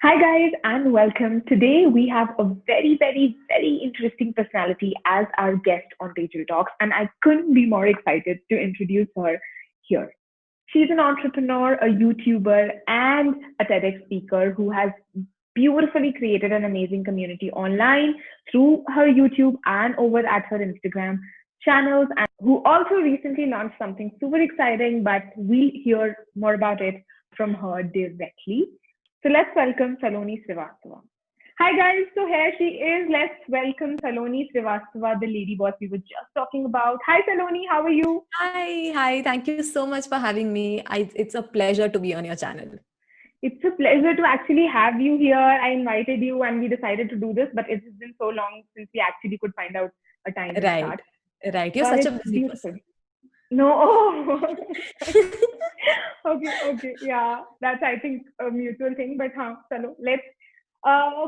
Hi, guys, and welcome. Today, we have a very interesting personality as our guest on Tejal Talks, and I couldn't be more excited to introduce her here. She's an entrepreneur, a YouTuber, and a TEDx speaker who has beautifully created an amazing community online through her YouTube and over at her Instagram channels, and who also recently launched something super exciting, but we'll hear more about it from her directly. So let's welcome Saloni Srivastava. Hi guys, so here she is. Let's welcome Saloni Srivastava, the lady boss we were just talking about. Hi Saloni, how are you? Hi. Thank you so much for having me. It's a pleasure to be on your channel. It's a pleasure to actually have you here. I invited you and we decided to do this, but it has been so long since we actually could find out a time to Right, start. right. You're But such a it's busy beautiful. person. No, oh. Okay, yeah, that's I think a mutual thing. But chalo,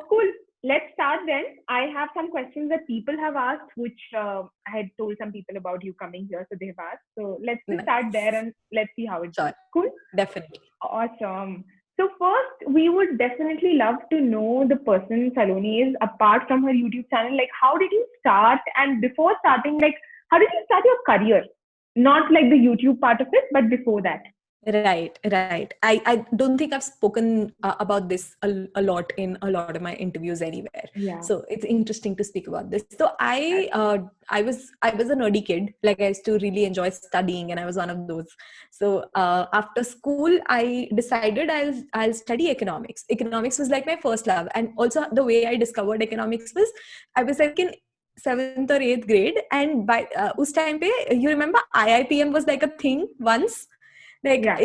cool. Let's start then. I have some questions that people have asked, which I had told some people about you coming here, so they have asked. So let's just start there Nice. and let's see how it goes. Sure. Cool, Definitely. awesome. So first, we would definitely love to know the person Saloni is apart from her YouTube channel. Like, how did you start? And before starting, like, how did you start your career? Not like the YouTube part of it, but before that. Right. I don't think I've spoken about this a lot in a lot of my interviews anywhere. Yeah. So it's interesting to speak about this. So I was a nerdy kid. Like I used to really enjoy studying, and I was one of those. So after school, I decided I'll study economics. Economics was like my first love, and also the way I discovered economics was I was like in seventh or eighth grade, and by us time pe, you remember IIPM was like a thing once. Like Yeah.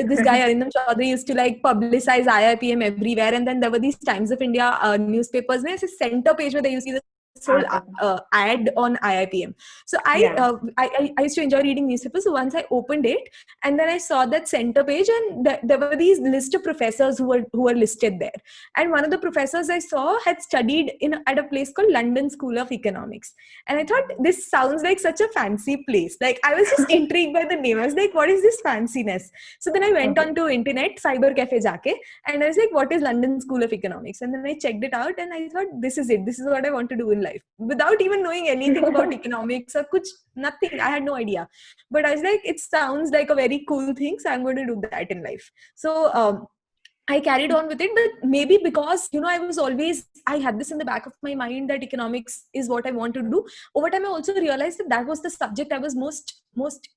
this guy Arindam Chaudhary used to like publicize IIPM everywhere, and then there were these Times of India newspapers. Ne, ऐसे center page where they used to see this whole Aata tha. ad on IIPM. So Yeah. I used to enjoy reading newspapers. So once I opened it, and then I saw that center page, and there were these list of professors who were listed there. And one of the professors I saw had studied at a place called London School of Economics. And I thought, this sounds like such a fancy place. Like I was just intrigued by the name. I was like, what is this fanciness? So then I went Okay. on to internet, Cyber Cafe jaake, and I was like, what is London School of Economics? And then I checked it out, and I thought, this is it. This is what I want to do in life. Without even knowing anything about economics or kuch, nothing. I had no idea. But I was like, it sounds like a very cool thing. So I'm going to do that in life. So I carried on with it, but maybe because, I had this in the back of my mind that economics is what I want to do. Over time, I also realized that was the subject I was most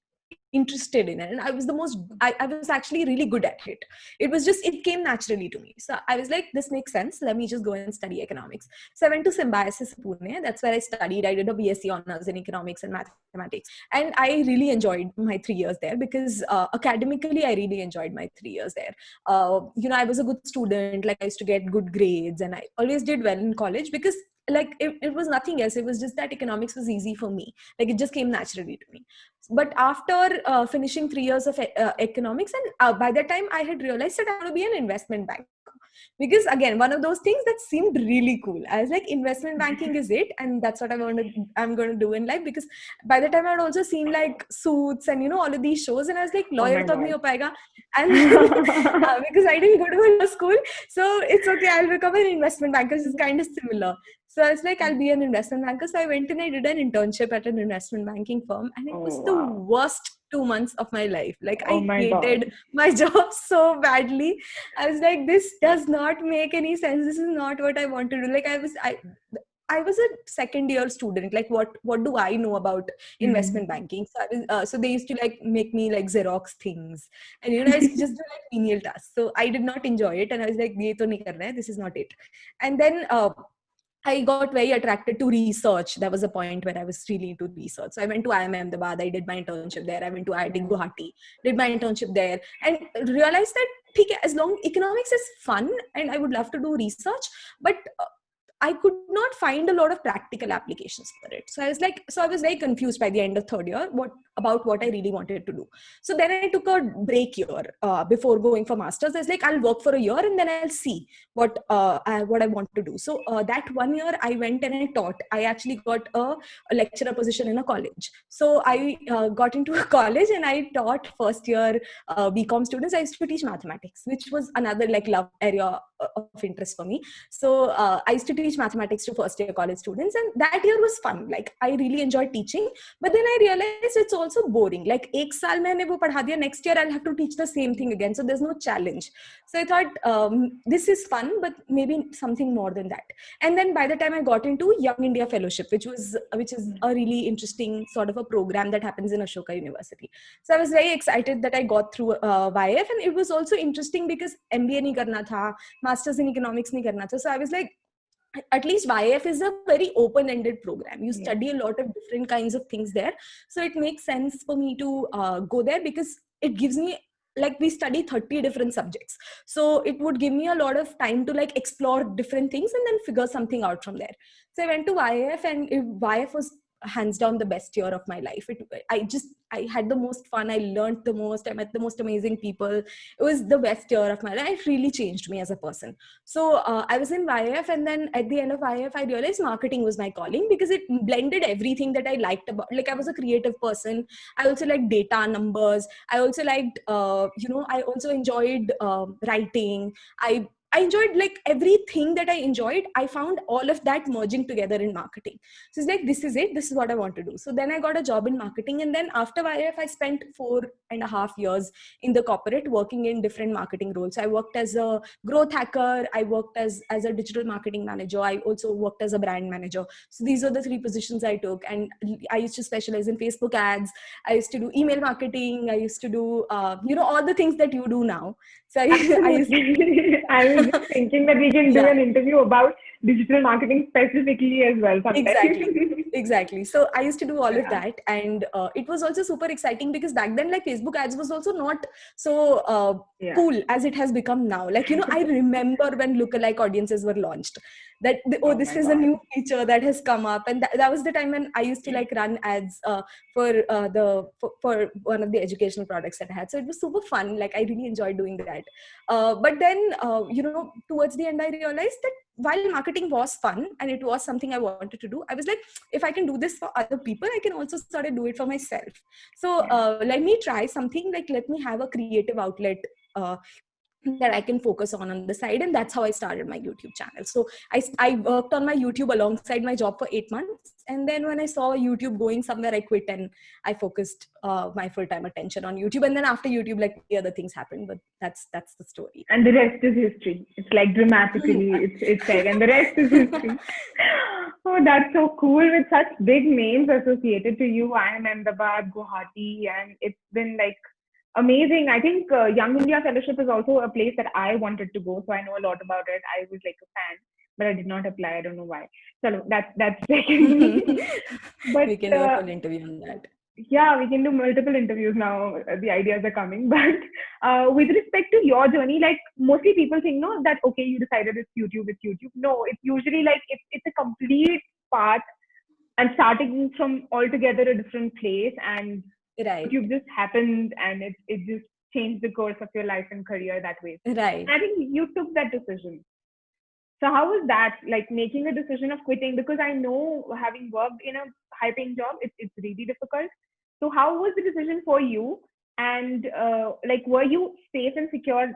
interested in, and I was actually really good at it. It came naturally to me. So I was like, this makes sense. Let me just go and study economics. So I went to Symbiosis Pune. That's where I studied. I did a BSc honors in economics and mathematics, and I really enjoyed my 3 years there because academically, I really enjoyed my 3 years there. I was a good student. Like I used to get good grades, and I always did well in college because like it was nothing else. It was just that economics was easy for me. Like it just came naturally to me. But after finishing 3 years of economics, and by that time I had realized that I want to be an investment banker, because again, one of those things that seemed really cool. I was like, investment banking is it, and that's what I'm going to do in life. Because by the time I'd also seen like Suits and all of these shows, and I was like, Oh lawyer my to ab nahi God. ho payega. And then, because I didn't go to a law school, so it's okay, I'll become an investment banker. It's kind of similar. So I was like, I'll be an investment banker. So I went and I did an internship at an investment banking firm, and it was Oh the wow. worst 2 months of my life. Like Oh I my God. hated my job so badly. I was like, this does not make any sense. This is not what I want to do. Like I was a second year student. Like what do I know about Mhm. investment banking? So so they used to like make me like Xerox things, and I used to just do like menial tasks. So I did not enjoy it, and I was like, ye to nahi karna hai. This is not it. And then I got very attracted to research. There was a point where I was really into research. So I went to IIM Ahmedabad. I did my internship there. I went to IIT Yeah. Guwahati, did my internship there, and realized that as long economics is fun and I would love to do research, but I could not find a lot of practical applications for it. So I was very confused by the end of third year about what I really wanted to do. So then I took a break year before going for masters. I was like, I'll work for a year and then I'll see what I want to do. So that 1 year I went and I taught. I actually got a lecturer position in a college. So I got into a college and I taught first year BCom students. I used to teach mathematics, which was another like love area of interest for me. So I used to teach mathematics to first year college students, and that year was fun. Like I really enjoyed teaching, but then I realized it's also boring. Like ek saal maine wo padha diya, next year I'll have to teach the same thing again. So there's no challenge. So I thought this is fun, but maybe something more than that. And then by the time I got into Young India Fellowship, which is a really interesting sort of a program that happens in Ashoka University. So I was very excited that I got through YF, and it was also interesting because MBA nahi karna tha, Masters in Economics nahi karna tha. So I was like, at least YF is a very open-ended program. You study a lot of different kinds of things there. So it makes sense for me to go there because it gives me, like we study 30 different subjects. So it would give me a lot of time to like explore different things and then figure something out from there. So I went to YF, and YF was hands down the best year of my life. I had the most fun. I learned the most. I met the most amazing people. It was the best year of my life. It really changed me as a person. So I was in YF, and then at the end of YF, I realized marketing was my calling because it blended everything that I liked about. Like I was a creative person. I also liked data, numbers. I also liked, I also enjoyed writing. I enjoyed like everything that I enjoyed. I found all of that merging together in marketing. So it's like, this is it. This is what I want to do. So then I got a job in marketing. And then after YF, I spent 4.5 years in the corporate working in different marketing roles. I worked as a growth hacker. I worked as a digital marketing manager. I also worked as a brand manager. So these are the 3 positions I took. And I used to specialize in Facebook ads. I used to do email marketing. I used to do, all the things that you do now. So I used Absolutely. I was just thinking that we can do an interview about digital marketing specifically as well sometime. Exactly. So I used to do all of that, and it was also super exciting because back then, like Facebook ads was also not so cool as it has become now. Like I remember when lookalike audiences were launched. That this is a new feature that has come up, and that was the time when I used to like run ads for one of the educational products that I had. So it was super fun. Like I really enjoyed doing that. But then towards the end, I realized that while marketing was fun and it was something I wanted to do, I was like, if I can do this for other people, I can also start to do it for myself. So let me try something, like let me have a creative outlet that I can focus on the side. And that's how I started my YouTube channel. So I worked on my YouTube alongside my job for 8 months. And then when I saw YouTube going somewhere, I quit and I focused my full-time attention on YouTube. And then after YouTube, like the other things happened, but that's the story. And the rest is history. It's like dramatically, it's said, and the rest is history. Oh, that's so cool with such big names associated to you. I am Ahmedabad, Guwahati, and it's been like amazing. I think Young India Fellowship is also a place that I wanted to go, so I know a lot about it. I was like a fan, but I did not apply. I don't know why. So that's secondly. But we can do a full interview on that. Yeah, we can do multiple interviews now. The ideas are coming. But with respect to your journey, like mostly people think, no, that okay, you decided it's YouTube. No, it's usually like it's a complete path and starting from altogether a different place, and right. YouTube just happened, and it just changed the course of your life and career that way. Right. I think you took that decision. So how was that, like making a decision of quitting? Because I know, having worked in a high-paying job, it's really difficult. So how was the decision for you? And like, were you safe and secure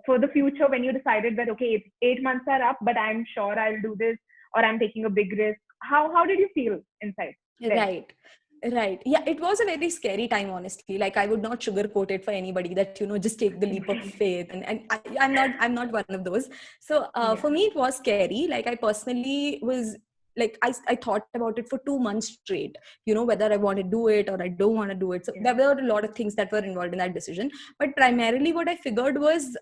for the future when you decided that, okay, it's 8 months are up, but I'm sure I'll do this, or I'm taking a big risk? How did you feel inside? Right. Yeah, it was a very scary time, honestly. Like I would not sugarcoat it for anybody that, just take the leap of faith. And I'm not one of those. So for me, it was scary. Like I personally was like, I thought about it for 2 months straight, whether I want to do it or I don't want to do it. So there were a lot of things that were involved in that decision. But primarily what I figured was,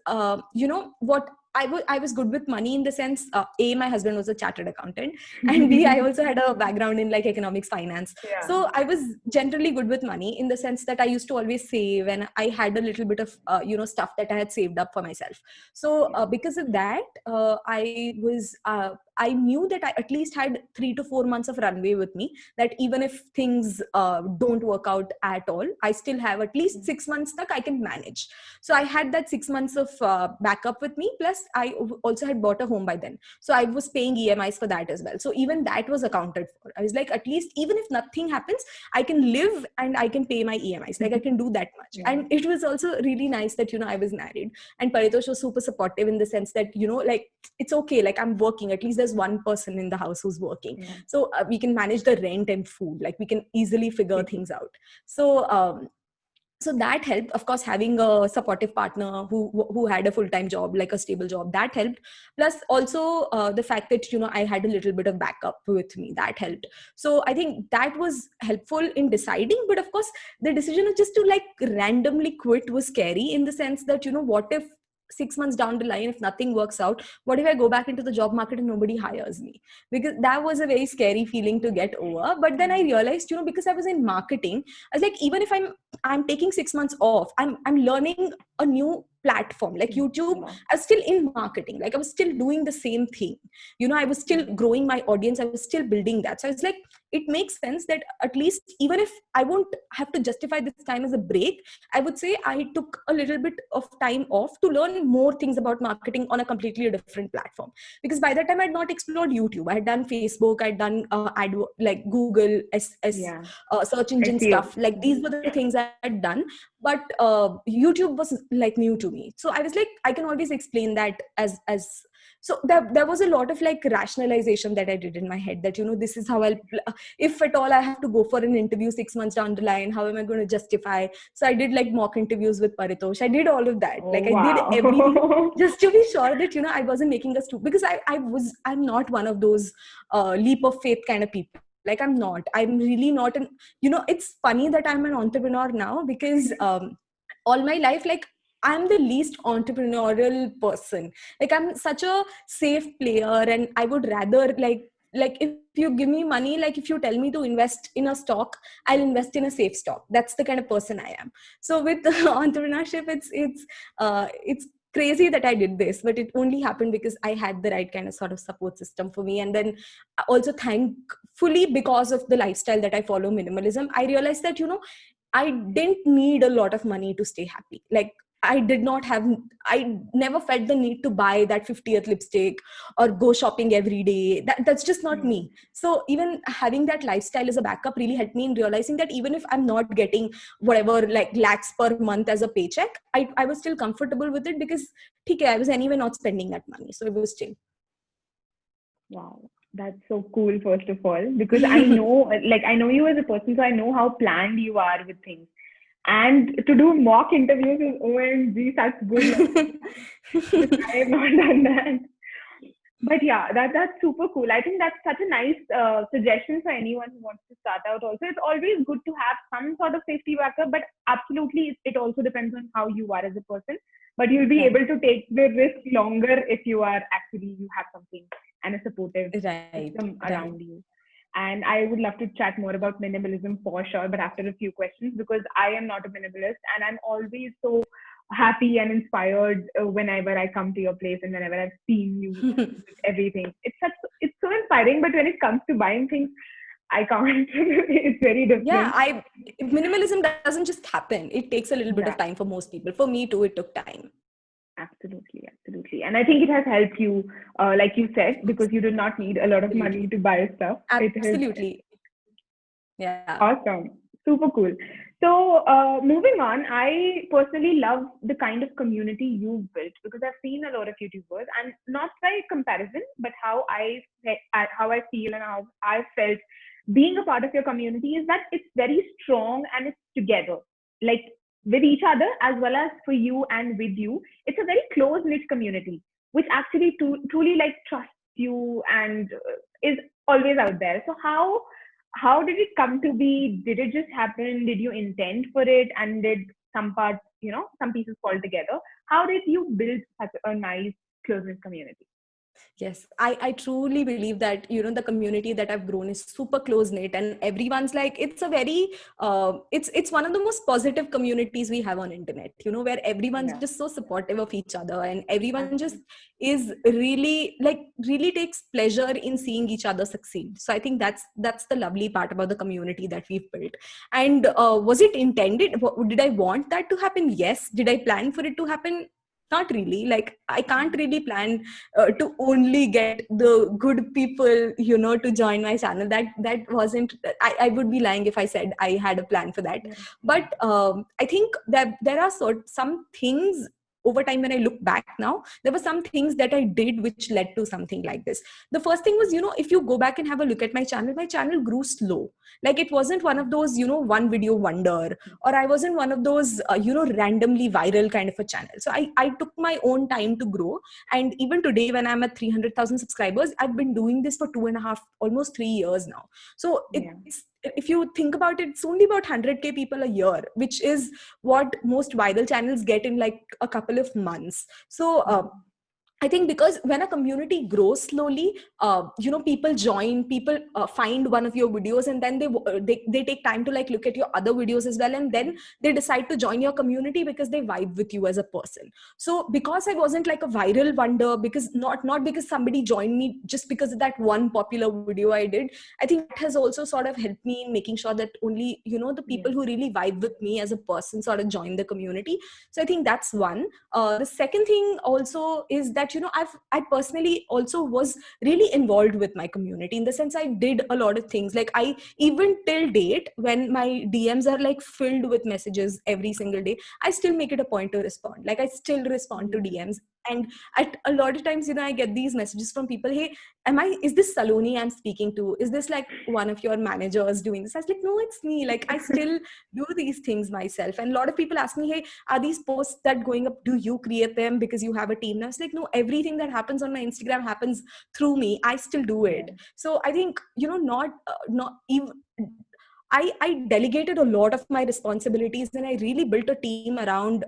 what I was good with money in the sense, A, my husband was a chartered accountant, and B, I also had a background in like economics, finance. Yeah. So I was generally good with money in the sense that I used to always save, and I had a little bit of, stuff that I had saved up for myself. So because of that, I knew that I at least had 3 to 4 months of runway with me, that even if things don't work out at all, I still have at least 6 months that I can manage. So I had that 6 months of backup with me, plus I also had bought a home by then, so I was paying EMIs for that as well. So even that was accounted for. I was like, at least even if nothing happens, I can live and I can pay my EMIs. Like I can do that much. Yeah. And it was also really nice that, I was married, and Paritosh was super supportive in the sense that, like, it's okay, like I'm working, at least there's one person in the house who's working. Yeah. So we can manage the rent and food, like we can easily figure things out. So that helped. Of course, having a supportive partner who had a full-time job, like a stable job, that helped. Plus also the fact that I had a little bit of backup with me, that helped. So I think that was helpful in deciding. But of course, the decision of just to like randomly quit was scary, in the sense that, what if 6 months down the line, if nothing works out, what if I go back into the job market and nobody hires me? Because that was a very scary feeling to get over. But then I realized, because I was in marketing, I was like, even if I'm taking 6 months off, I'm learning a new platform like YouTube. I was still in marketing, like I was still doing the same thing. I was still growing my audience, I was still building that. So it's like, it makes sense that at least, even if I won't have to justify this time as a break, I would say I took a little bit of time off to learn more things about marketing on a completely different platform. Because by that time I'd not explored YouTube, I had done Facebook, I'd done like Google search engine stuff, like these were the things I had done. But YouTube was like new to me. So I was like, I can always explain that as so there was a lot of like rationalization that I did in my head, that this is how if at all I have to go for an interview 6 months down the line, how am I going to justify? So I did like mock interviews with Paritosh, I did all of that. I did everything just to be sure that I wasn't making a stupid, because I'm not one of those leap of faith kind of people. Like I'm really not an, it's funny that I'm an entrepreneur now, because all my life, like, I'm the least entrepreneurial person. Like, I'm such a safe player, and I would rather like if you give me money, like if you tell me to invest in a stock, I'll invest in a safe stock. That's the kind of person I am. So with entrepreneurship, it's crazy that I did this, but it only happened because I had the right kind of sort of support system for me. And then also, thankfully, because of the lifestyle that I follow, minimalism, I realized that I didn't need a lot of money to stay happy. Like, I never felt the need to buy that 50th lipstick or go shopping every day. That's just not me. So even having that lifestyle as a backup really helped me in realizing that even if I'm not getting whatever like lakhs per month as a paycheck, I was still comfortable with it, because I was anyway not spending that money. So it was chill. Wow. That's so cool, first of all, because I know you as a person, so I know how planned you are with things. And to do mock interviews is OMG, such good. I have not done that. But yeah, that's super cool. I think that's such a nice suggestion for anyone who wants to start out also. It's always good to have some sort of safety backup, but absolutely it also depends on how you are as a person. But you'll be able to take the risk longer if you have something and a supportive system around you. And I would love to chat more about minimalism for sure, but after a few questions, because I am not a minimalist, and I'm always so happy and inspired whenever I come to your place and whenever I've seen you with everything. It's so inspiring, but when it comes to buying things, I can't. It's very different. Yeah, minimalism doesn't just happen. It takes a little bit of time for most people. For me too, it took time. Absolutely. And I think it has helped you, like you said, because you did not need a lot of money to buy stuff. Absolutely. Yeah. Awesome. Super cool. So moving on, I personally love the kind of community you've built, because I've seen a lot of YouTubers, and not by comparison, but how I feel and how I felt being a part of your community is that it's very strong and it's together. Like, with each other as well as for you and with you, it's a very close knit community, which actually truly like trusts you and is always out there. So how did it come to be? Did it just happen? Did you intend for it? And did some parts, some pieces fall together? How did you build such a nice close knit community? Yes, I truly believe that, the community that I've grown is super close knit, and everyone's like, it's a very, it's one of the most positive communities we have on internet, where everyone's Yeah, just so supportive of each other, and everyone just absolutely. is really, like, really takes pleasure in seeing each other succeed. So I think that's the lovely part about the community that we've built. And was it intended? Did I want that to happen? Yes. Did I plan for it to happen? Not really. Like, I can't really plan to only get the good people, to join my channel. That wasn't, I would be lying if I said I had a plan for that. Yeah, But I think that there are some things over time. When I look back now, there were some things that I did which led to something like this. The first thing was, if you go back and have a look at my channel grew slow. Like, it wasn't one of those, one video wonder, or I wasn't one of those, randomly viral kind of a channel. So I took my own time to grow. And even today, when I'm at 300,000 subscribers, I've been doing this for 2.5, almost 3 years now. So yeah, it's, if you think about it, it's only about 100K people a year, which is what most viral channels get in like a couple of months. So I think because when a community grows slowly, people join, people find one of your videos, and then they take time to like look at your other videos as well, and then they decide to join your community because they vibe with you as a person. So because I wasn't like a viral wonder, because not because somebody joined me just because of that one popular video I did, I think that has also sort of helped me in making sure that only, the yeah, people who really vibe with me as a person sort of join the community. So I think that's one. The second thing also is that, I personally also was really involved with my community, in the sense I did a lot of things. Like, I, even till date, when my DMs are like filled with messages every single day, I still make it a point to respond. Like, I still respond to yeah, DMs. And at a lot of times, I get these messages from people, hey, is this Saloni I'm speaking to? Is this like one of your managers doing this? I was like, no, it's me. Like, I still do these things myself. And a lot of people ask me, hey, are these posts that going up, do you create them because you have a team? And I was like, no, everything that happens on my Instagram happens through me. I still do it. yeah, So I think, not even, I delegated a lot of my responsibilities, and I really built a team around,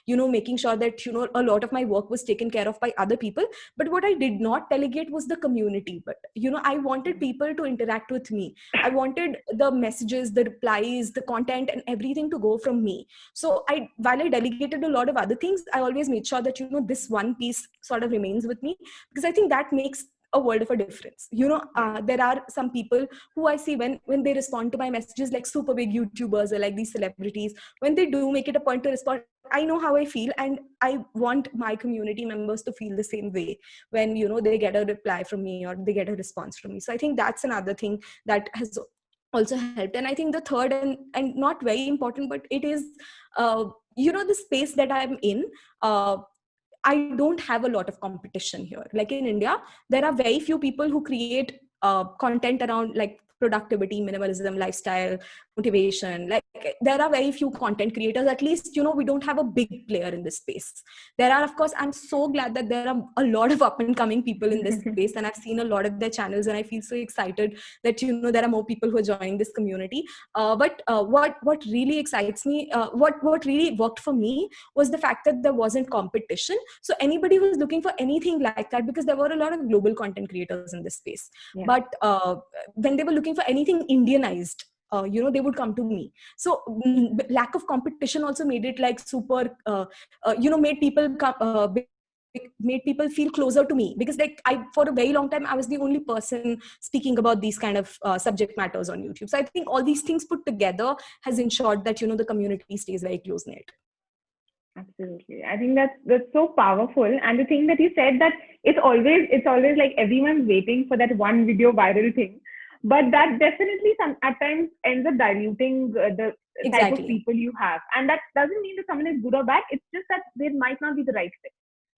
making sure that, a lot of my work was taken care of by other people. But what I did not delegate was the community. But, I wanted people to interact with me. I wanted the messages, the replies, the content, and everything to go from me. So while I delegated a lot of other things, I always made sure that, this one piece sort of remains with me, because I think that makes a world of a difference. yeah, There are some people who I see, when they respond to my messages, like super big YouTubers or like these celebrities, when they do make it a point to respond, I know how I feel, and I want my community members to feel the same way when, they get a reply from me or they get a response from me. So I think that's another thing that has also helped. And I think the third, and not very important, but it is, the space that I'm in. uh, I don't have a lot of competition here. Like, in India, there are very few people who create content around like productivity, minimalism, lifestyle, motivation. Like, there are very few content creators. At least, we don't have a big player in this space. There are, of course, I'm so glad that there are a lot of up and coming people in this space, and I've seen a lot of their channels, and I feel so excited that, there are more people who are joining this community. But what really excites me, what really worked for me, was the fact that there wasn't competition. So anybody who's looking for anything like that, because there were a lot of global content creators in this space, yeah, but when they were looking for anything Indianized, they would come to me. So lack of competition also made it like super, made people come, made people feel closer to me, because like, for a very long time, I was the only person speaking about these kind of subject matters on YouTube. So I think all these things put together has ensured that, the community stays very close knit. absolutely. I think that's so powerful. And the thing that you said, that it's always like everyone's waiting for that one video viral thing, but that definitely at times ends up diluting the type of Exactly. people you have. And that doesn't mean that someone is good or bad. It's just that they might not be the right fit.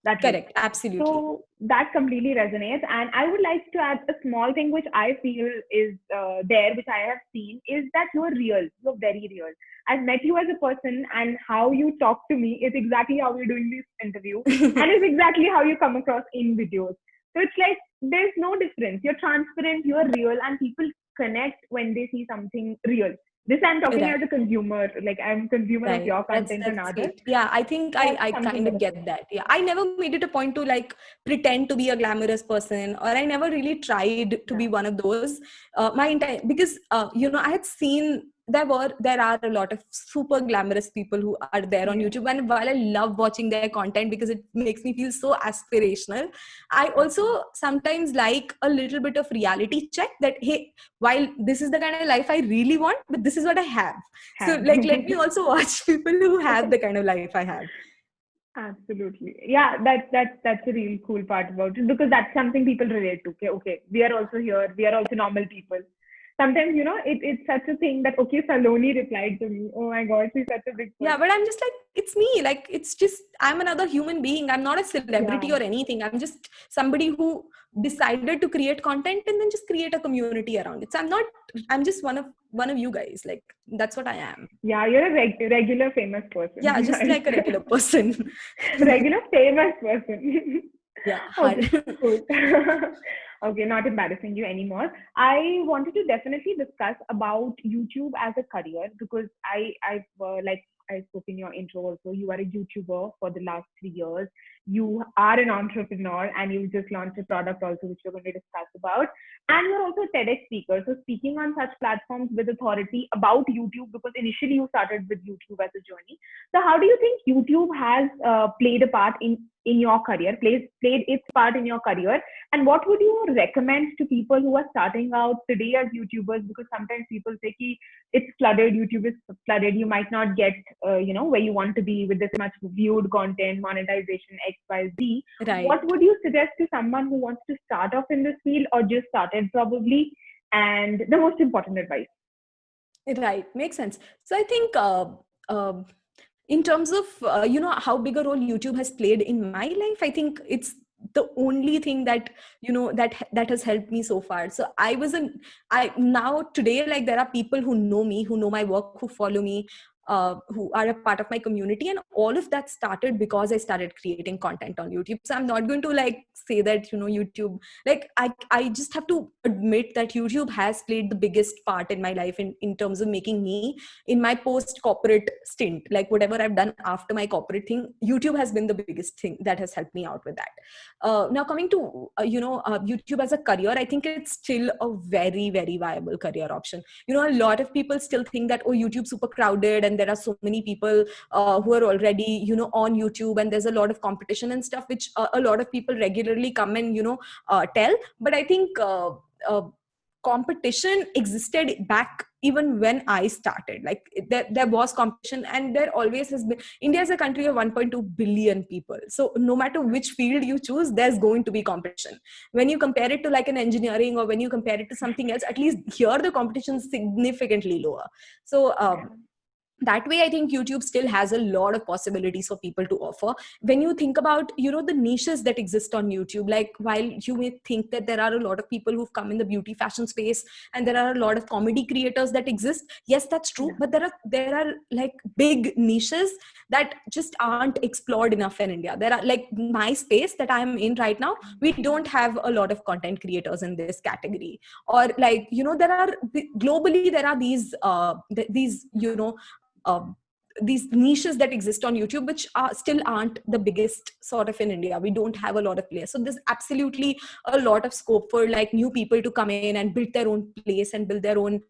That's it. Correct. Absolutely. So that completely resonates. And I would like to add a small thing which I feel is there, which I have seen, is that you're real. You're very real. I've met you as a person, and how you talk to me is exactly how we're doing this interview, and is exactly how you come across in videos. So it's like there's no difference. You're transparent, you're real, and people connect when they see something real. This I'm talking Right. as a consumer, like I'm a consumer of Right. your content and That's others. sweet. Yeah, I think That's I something kind that of appeals. get that. Yeah. I never made it a point to like pretend to be a glamorous person, or I never really tried to Yeah, be one of those. My intent, because I had seen there are a lot of super glamorous people who are there on yeah, YouTube, and while I love watching their content because it makes me feel so aspirational, I also absolutely. sometimes like a little bit of reality check that, hey, while this is the kind of life I really want, but this is what I have. So Have. like, let me also watch people who have the kind of life I have. Absolutely. Yeah, that's a real cool part about it, because that's something people relate to. Okay, okay, we are also here. We are also normal people. Sometimes, it's such a thing that, okay, Saloni replied to me. Oh my God, she's such a big Yeah, person. but I'm just like, it's me. Like, it's just, I'm another human being. I'm not a celebrity Yeah. or anything. I'm just somebody who decided to create content and then just create a community around it. So I'm just one of you guys. Like, that's what I am. Yeah, you're a regular famous Yeah, person. just like a regular person. Regular famous person. Yeah, Okay, hard. cool. Okay, not embarrassing you anymore. I wanted to definitely discuss about YouTube as a career, because I like I spoke in your intro also. You are a YouTuber for the last 3 years. You are an entrepreneur, and you just launched a product also, which we're going to discuss about. And you're also a TEDx speaker. So speaking on such platforms with authority about YouTube, because initially you started with YouTube as a journey. So how do you think YouTube has played a part in your career, played its part in your career? And what would you recommend to people who are starting out today as YouTubers? Because sometimes people say ki it's flooded, YouTube is flooded. You might not get, where you want to be with this much viewed content, monetization, X, Y, Z. What Right. would you suggest to someone who wants to start off in this field or just started probably? And the most important advice. Right. Makes sense. So I think in terms of how big a role YouTube has played in my life, I think it's the only thing that that has helped me so far. So I now today, like, there are people who know me, who know my work, who follow me, who are a part of my community, and all of that started because I started creating content on YouTube. So I'm not going to like say that YouTube, like, I just have to admit that YouTube has played the biggest part in my life in terms of making me, in my post corporate stint, like whatever I've done after my corporate thing, YouTube has been the biggest thing that has helped me out with that. Now coming to YouTube as a career, I think it's still a very, very viable career option. A lot of people still think that, oh, YouTube's super crowded and there are so many people who are already on YouTube, and there's a lot of competition and stuff, which a lot of people regularly come and tell. But I think uh, competition existed back even when I started. Like, there was competition, and there always has been. India is a country of 1.2 billion people, so no matter which field you choose, there's going to be competition. When you compare it to like an engineering, or when you compare it to something else, at least here the competition is significantly lower. So Yeah, that way, I think YouTube still has a lot of possibilities for people to offer. When you think about the niches that exist on YouTube, like, while you may think that there are a lot of people who've come in the beauty fashion space, and there are a lot of comedy creators that exist, yes, that's true, yeah, but there are like big niches that just aren't explored enough in India. There are, like, my space that I'm in right now, we don't have a lot of content creators in this category. Or, like, there are globally, there are these um, these niches that exist on YouTube, which still aren't the biggest sort of in India. We don't have a lot of players. So there's absolutely a lot of scope for like new people to come in and build their own place and build their own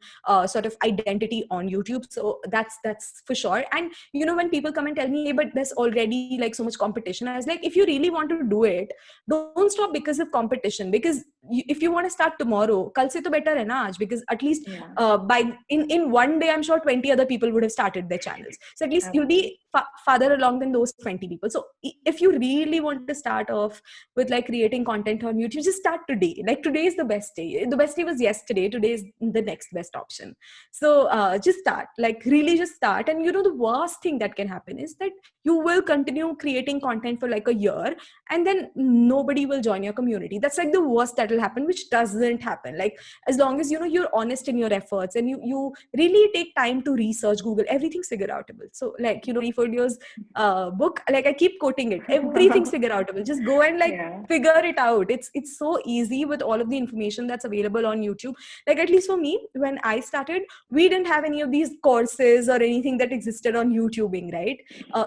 sort of identity on YouTube. So that's for sure. And when people come and tell me, hey, but there's already like so much competition, I was like, if you really want to do it, don't stop because of competition. Because if you want to start tomorrow, kal se to better hai na aaj, because at least yeah, by in one day, I'm sure 20 other people would have started their channels. So at least you'll absolutely. be farther along than those 20 people. So if you really want to start off with like creating content on YouTube, just start today. Like, today is the best day. The best day was yesterday. Today is the next best option. So just start, like, really just start. And the worst thing that can happen is that you will continue creating content for like a year, and then nobody will join your community. That's like the worst that will will happen, which doesn't happen. Like, as long as, you're honest in your efforts and you really take time to research, Google, everything's figure outable. So like, Leafordio's book, like I keep quoting it, everything's figure outable. Just go and like Yeah. figure it out. It's so easy with all of the information that's available on YouTube. Like, at least for me, when I started, we didn't have any of these courses or anything that existed on YouTubing, right?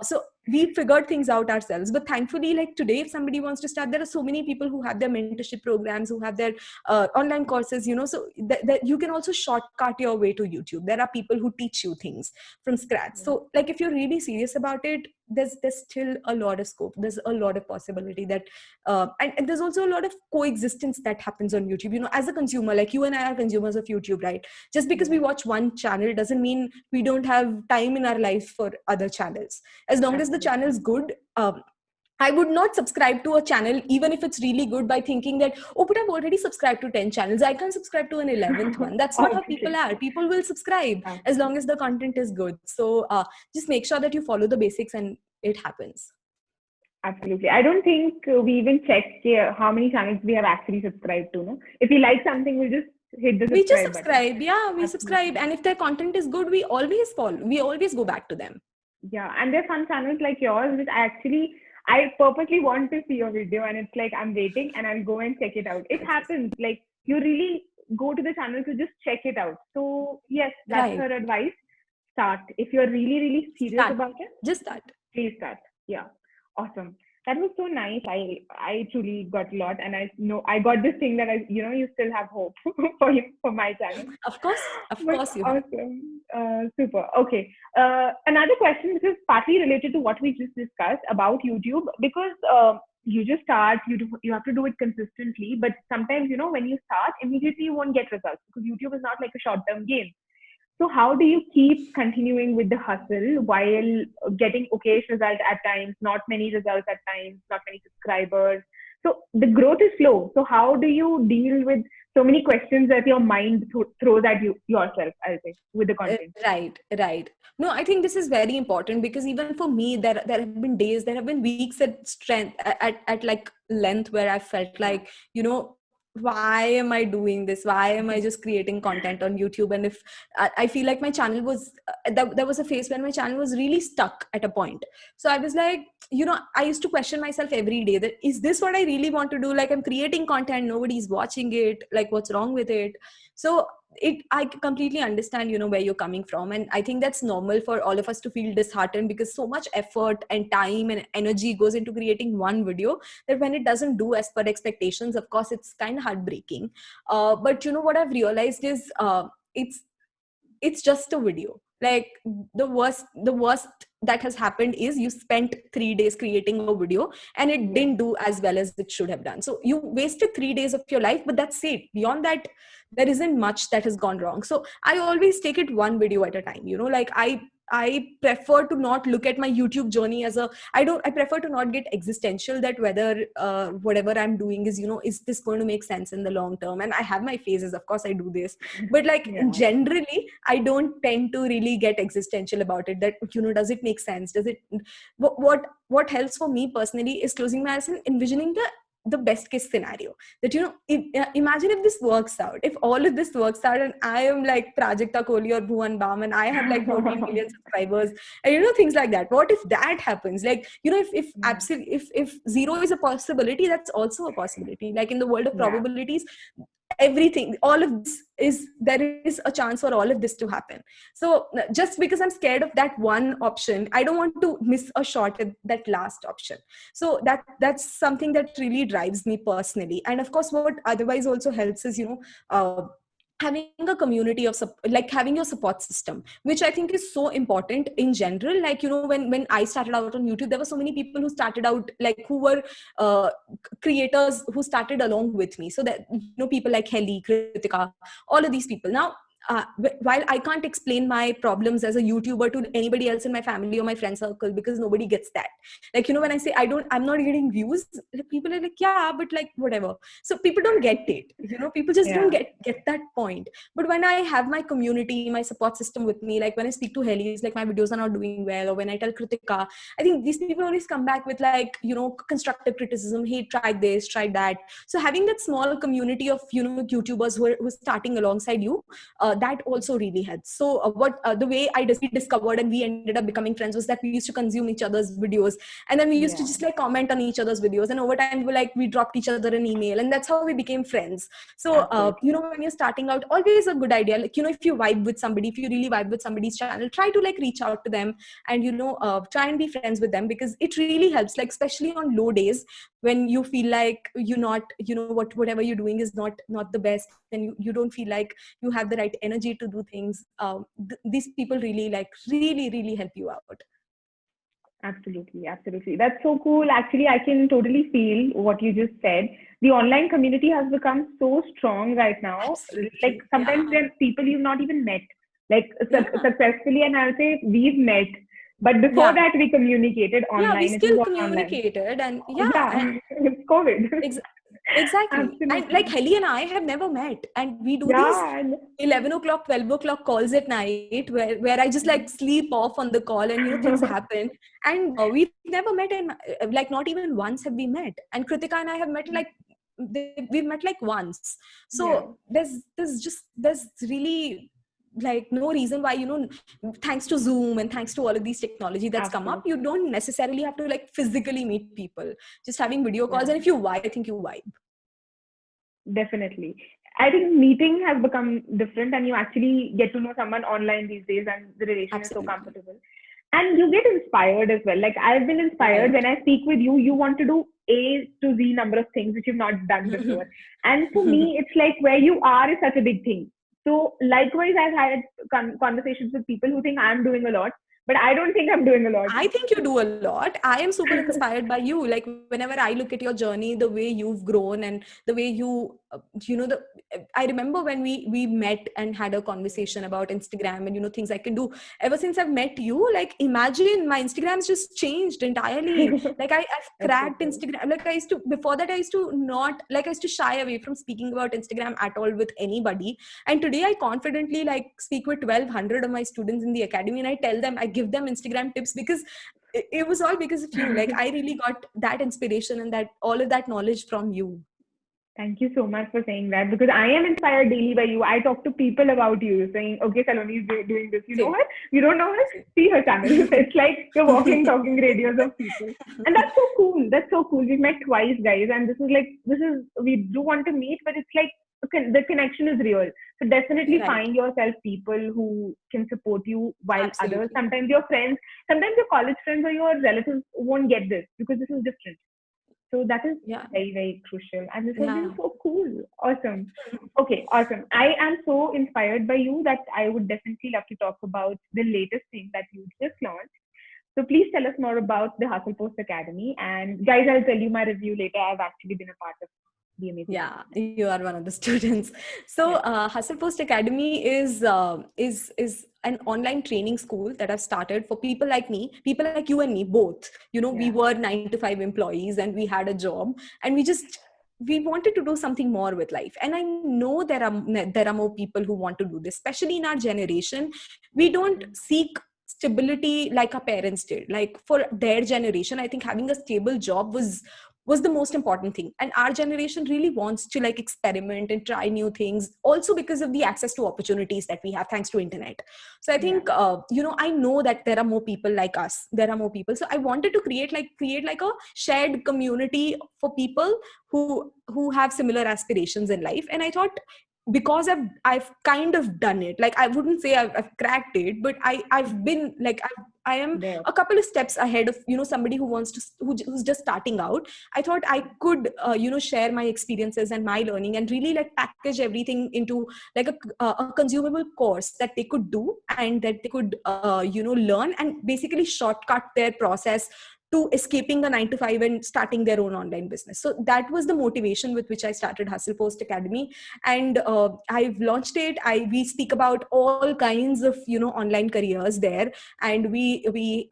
So we figured things out ourselves. But thankfully, like today, if somebody wants to start, there are so many people who have their mentorship programs, who have their online courses, so that you can also shortcut your way to YouTube. There are people who teach you things from scratch. So like, if you're really serious about it, there's still a lot of scope. There's a lot of possibility that and there's also a lot of coexistence that happens on YouTube. As a consumer, like you and I are consumers of YouTube, right? Just because we watch one channel doesn't mean we don't have time in our life for other channels. As long as the channel is good, I would not subscribe to a channel, even if it's really good, by thinking that, oh, but I've already subscribed to 10 channels, I can't subscribe to an 11th one. That's not how people are. People will subscribe as long as the content is good. So just make sure that you follow the basics and it happens. Absolutely. I don't think we even check how many channels we have actually subscribed to. No? If we like something, we'll just hit the subscribe We just subscribe. button. Yeah, we subscribe. And if their content is good, we always follow. We always go back to them. Yeah. And there are some channels like yours, which I purposely want to see your video, and it's like I'm waiting and I'll go and check it out. It happens. Like, you really go to the channel to just check it out. So yes, that's her advice. Start. If you're really, really serious about it, just start. Please start. Yeah. Awesome. That was so nice. I truly got a lot, and I know I got this thing that you still have hope for my channel. Of course you have. Awesome. Super. Okay. Another question, which is partly related to what we just discussed about YouTube, because you just start, you have to do it consistently, but sometimes, when you start, immediately you won't get results, because YouTube is not like a short-term game. So how do you keep continuing with the hustle while getting okayish results at times, not many results at times, not many subscribers? So the growth is slow. So how do you deal with so many questions that your mind throws at you yourself, I'll say, with the content? Right. No, I think this is very important, because even for me, there have been days, there have been weeks at strength, at like length, where I felt like, why am I doing this? Why am I just creating content on YouTube? And if I feel like my channel was, there was a phase when my channel was really stuck at a point. So I was like, I used to question myself every day, that is this what I really want to do? Like, I'm creating content, nobody's watching it. Like, what's wrong with it? So I completely understand, where you're coming from. And I think that's normal for all of us to feel disheartened, because so much effort and time and energy goes into creating one video, that when it doesn't do as per expectations, of course, it's kind of heartbreaking. But what I've realized is it's just a video. Like, the worst that has happened is you spent 3 days creating a video and it didn't do as well as it should have done. So you wasted 3 days of your life, but that's it. Beyond that, there isn't much that has gone wrong. So I always take it one video at a time. Like, I prefer to not look at my YouTube journey as I prefer to not get existential, that whether whatever I'm doing is this going to make sense in the long term? And I have my phases, of course I do this, but like generally, I don't tend to really get existential about it, that, does it make sense? Does it, what helps for me personally is closing my eyes and envisioning the best case scenario, that imagine if this works out, if all of this works out, and I am like Prajakta Kohli or Bhuvan Bam, and I have like 14 million subscribers, and things like that. What if that happens? Like, if zero is a possibility, that's also a possibility. Like, in the world of probabilities, everything, all of this there is a chance for all of this to happen. So just because I'm scared of that one option, I don't want to miss a shot at that last option. So that's something that really drives me personally. And of course, what otherwise also helps is having a community of like having your support system, which I think is so important in general. Like, when I started out on YouTube, there were so many people who started out, like, who were creators who started along with me. So that, people like Heli, Kritika, all of these people. Now, while I can't explain my problems as a YouTuber to anybody else in my family or my friend circle, because nobody gets that. Like, when I say I'm not getting views, people are like, yeah, but like whatever. So people don't get it. People just don't Yeah. get that point. But when I have my community, my support system with me, like when I speak to Hellies, like my videos are not doing well, or when I tell Kritika, I think these people always come back with like, constructive criticism. Hey, try this, try that. So having that small community of, YouTubers who are starting alongside you, that also really helps. So the way we discovered and we ended up becoming friends was that we used to consume each other's videos, and then we used to Yeah. just like comment on each other's videos, and over time we dropped each other an email, and that's how we became friends. So Absolutely. when you're starting out, always a good idea, like, if you vibe with somebody, if you really vibe with somebody's channel, try to like reach out to them, and try and be friends with them, because it really helps, like especially on low days when you feel like you're not, whatever you're doing is not the best, and you don't feel like you have the right energy to do things. These people really really help you out. Absolutely, absolutely. That's so cool. Actually, I can totally feel what you just said. The online community has become so strong right now. Like Absolutely. sometimes Yeah. there are people you've not even met, like Yeah. successfully, and I'll say we've met, but before Yeah. that we communicated Yeah. We online. It was still all online. communicated, and yeah, Yeah, and it's COVID. ex- exactly. And like Absolutely. Helly and I have never met, and we do these Yeah, and 11 o'clock, 12 o'clock calls at night where I just like sleep off on the call, and things happen. And we've never met, and like not even once have we met. And Kritika and I have met like we've met like once. yeah, So there's really like no reason why, thanks to Zoom and thanks to all of these technology that's come up, you absolutely. don't necessarily have to like physically meet people. Just having video calls, Yeah. and if you vibe, I think you vibe. Definitely. I think meeting has become different and you actually get to know someone online these days and the relation is so Absolutely. comfortable. And you get inspired as well. Like I've been inspired when Right. I speak with you, you want to do A to Z number of things which you've not done before. And for me, it's like where you are is such a big thing. So likewise, I've had conversations with people who think I'm doing a lot, but I don't think I'm doing a lot. I think you do a lot. I am super inspired by you. Like whenever I look at your journey, the way you've grown, and the way I remember when we met and had a conversation about Instagram and things I can do. Ever since I've met you, like imagine my Instagram's just changed entirely. Like I've That's so cracked cool. Instagram. Like I used to before that, I used to not like I used to shy away from speaking about Instagram at all with anybody. And today I confidently like speak with 1200 of my students in the academy, and I tell them, I give them Instagram tips, because it was all because of you. Like I really got that inspiration and that all of that knowledge from you. Thank you so much for saying that because I am inspired daily by you. I talk to people about you saying, okay, Saloni is doing this. You know Same. her? You don't know her? See her channel. It's like you're walking, Same. talking radios of people. And that's so cool. That's so cool. We've met twice, guys. And we do want to meet, but it's like the connection is real. So definitely Right. find yourself people who can support you while others, Absolutely. sometimes your friends, sometimes your college friends or your relatives won't get this because this is different. So that is Yeah. very, very crucial. And this has been Yeah. so cool. Awesome. Okay, awesome. I am so inspired by you that I would definitely love to talk about the latest thing that you just launched. So please tell us more about the Hustlepost Academy. And guys, I'll tell you my review later. I've actually been a part of the amazing Yeah, academy. you are one of the students. So, Yeah. Hustlepost Academy is an online training school that I've started for people like me, people like you and me both. We Yeah. were 9 to 5 employees, and we had a job, and we wanted to do something more with life. And I know there are more people who want to do this, especially in our generation. We don't seek stability like our parents did. Like for their generation, I think having a stable job was the most important thing, and our generation really wants to like experiment and try new things, also because of the access to opportunities that we have thanks to internet. So I Yeah. think I know that there are more people like us, there are more people. So I wanted to create like a shared community for people who have similar aspirations in life. And I thought, because I've kind of done it, like I wouldn't say I've cracked it, but I've been like I am There. a couple of steps ahead of somebody who wants to who's just starting out. I thought I could share my experiences and my learning, and really like package everything into like a consumable course that they could do, and that they could learn, and basically shortcut their process to escaping the 9 to 5 and starting their own online business. So that was the motivation with which I started Hustlepost Academy. And I've launched it. We speak about all kinds of, online careers there. And we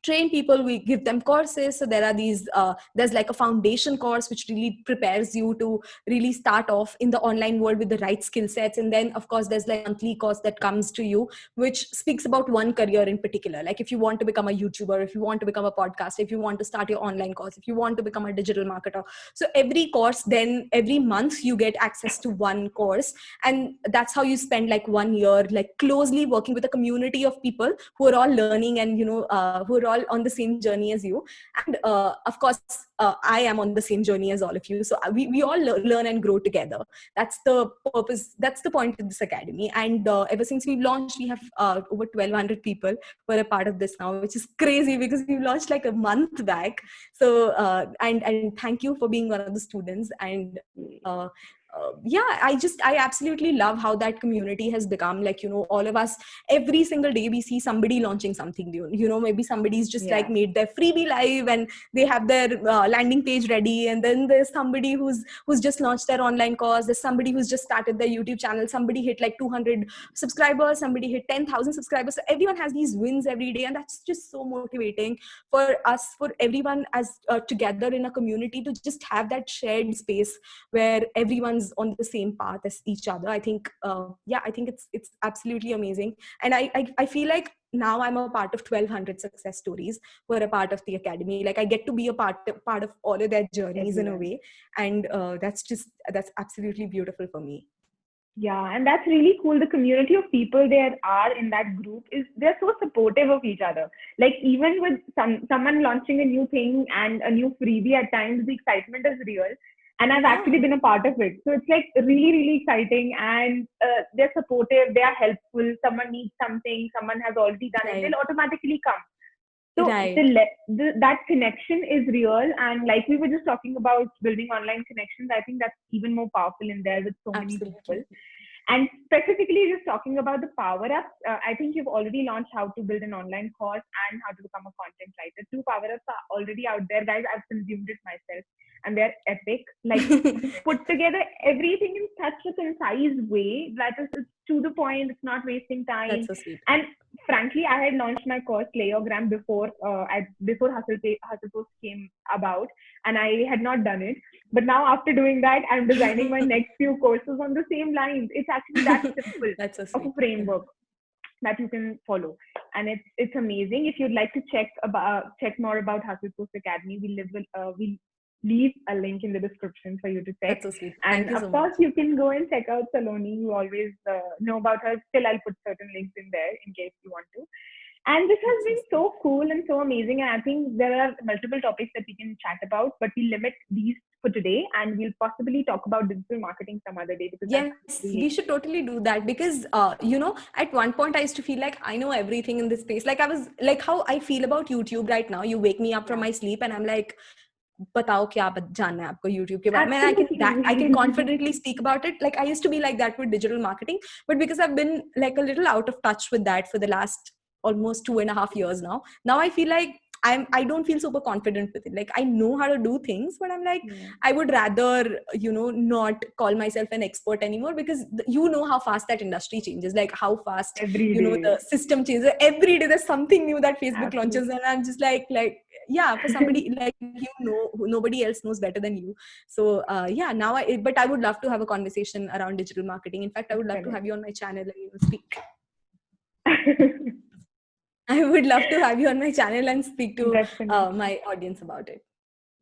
train people, we give them courses. So there are these there's like a foundation course which really prepares you to really start off in the online world with the right skill sets. And then of course there's like monthly course that comes to you, which speaks about one career in particular. Like if you want to become a YouTuber, if you want to become a podcaster, if you want to start your online course, if you want to become a digital marketer. So every course, then every month you get access to one course. And that's how you spend like 1 year like closely working with a community of people who are all learning, and who are all on the same journey as you. And of course I am on the same journey as all of you. So we all learn and grow together. That's the purpose, that's the point of this academy. And ever since we've launched, we have over 1,200 people who are a part of this now, which is crazy because we launched like a month back. So and thank you for being one of the students. And yeah, I absolutely love how that community has become. Like, all of us, every single day we see somebody launching something new. Maybe somebody's just like made their freebie live and they have their landing page ready. And then there's somebody who's just launched their online course. There's somebody who's just started their YouTube channel. Somebody hit like 200 subscribers. Somebody hit 10,000 subscribers. So everyone has these wins every day. And that's just so motivating for us, for everyone as together in a community, to just have that shared space where everyone's on the same path as each other. I think I think it's absolutely amazing. And I feel like now I'm a part of 1,200 success stories who are a part of the academy. Like I get to be a part of all of their journeys in a way. And that's absolutely beautiful for me. Yeah, and that's really cool. The community of people there are in that group they're so supportive of each other. Like even with someone launching a new thing and a new freebie, at times the excitement is real. And I've actually been a part of it. So it's like really, really exciting. And they're supportive, they are helpful. Someone needs something, someone has already done it, they'll automatically come. So that connection is real. And like we were just talking about building online connections, I think that's even more powerful in there with so many people. And specifically just talking about the power-ups, I think you've already launched how to build an online course and how to become a content writer. 2 power-ups are already out there, guys. I've consumed it myself and they're epic. Like put together everything in such a concise way that it's to the point, it's not wasting time. That's so sweet. And frankly, I had launched my course Playogram before Hustlepost came about, and I had not done it. But now after doing that, I'm designing my next few courses on the same lines. It's actually that simple That's so of a framework that you can follow, and it's amazing. If you'd like to check more about Hustlepost Academy, we'll leave a link in the description for you to check. That's so sweet. And of course, you can go and check out Saloni. You always know about her. Still, I'll put certain links in there in case you want to. And this has been so cool and so amazing. And I think there are multiple topics that we can chat about, but we limit these for today, and we'll possibly talk about digital marketing some other day. Because yes, we should totally do that. Because at one point I used to feel like I know everything in this space. Like I was like how I feel about YouTube right now. You wake me up from my sleep and I'm like, बताओ क्या जानना है आपको YouTube के बारे में. I can confidently speak about it. Like I used to be like that with digital marketing, but because I've been like a little out of touch with that for the last almost 2.5 years now. Now I feel like I don't feel super confident with it. Like I know how to do things, but I'm like, I would rather, not call myself an expert anymore, because how fast that industry changes, like how fast, the system changes. Every day there's something new that Facebook launches, and I'm just like, yeah, for somebody like, nobody else knows better than you. So now but I would love to have a conversation around digital marketing. In fact, I would love to have you on my channel and speak. I would love to have you on my channel and speak to my audience about it.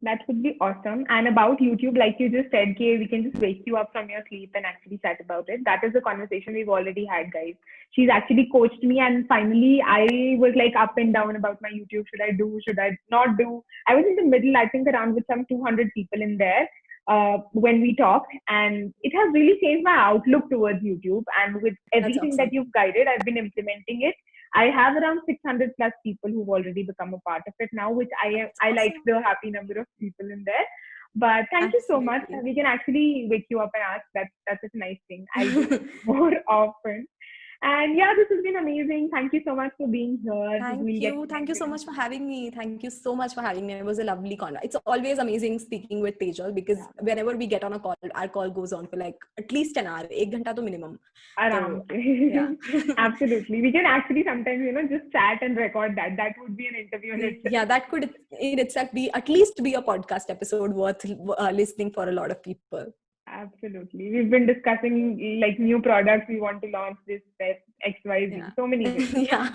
That would be awesome. And about YouTube, like you just said, Kay, we can just wake you up from your sleep and actually chat about it. That is a conversation we've already had, guys. She's actually coached me, and finally I was like up and down about my YouTube. Should I do? Should I not do? I was in the middle, I think around with some 200 people in there when we talked, and it has really changed my outlook towards YouTube. And with everything that you've guided, I've been implementing it. I have around 600 plus people who've already become a part of it now, which I like the happy number of people in there. But thank you so much. We can actually wake you up and ask. That's a nice thing. I'll do it more often. And yeah, this has been amazing. Thank you so much for being here. We'll get Thank you so connected. much for having me. Thank you so much for having me. It was a lovely call. It's always amazing speaking with Tejal because Yeah. whenever we get on a call, our call goes on for like at least an hour, 1 ghanta to minimum. Aram So yeah. se. Absolutely. We can actually sometimes, just chat and record that. That would be an interview in itself. Yeah, that could in itself be at least be a podcast episode worth listening for a lot of people. Absolutely. We've been discussing like new products. We want to launch this, that, XYZ. Yeah. So many things. Yeah.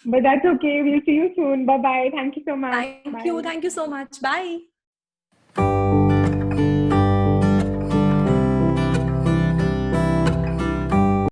But that's okay. We'll see you soon. Bye bye. Thank you so much. Thank you. Bye. Thank you so much. Bye.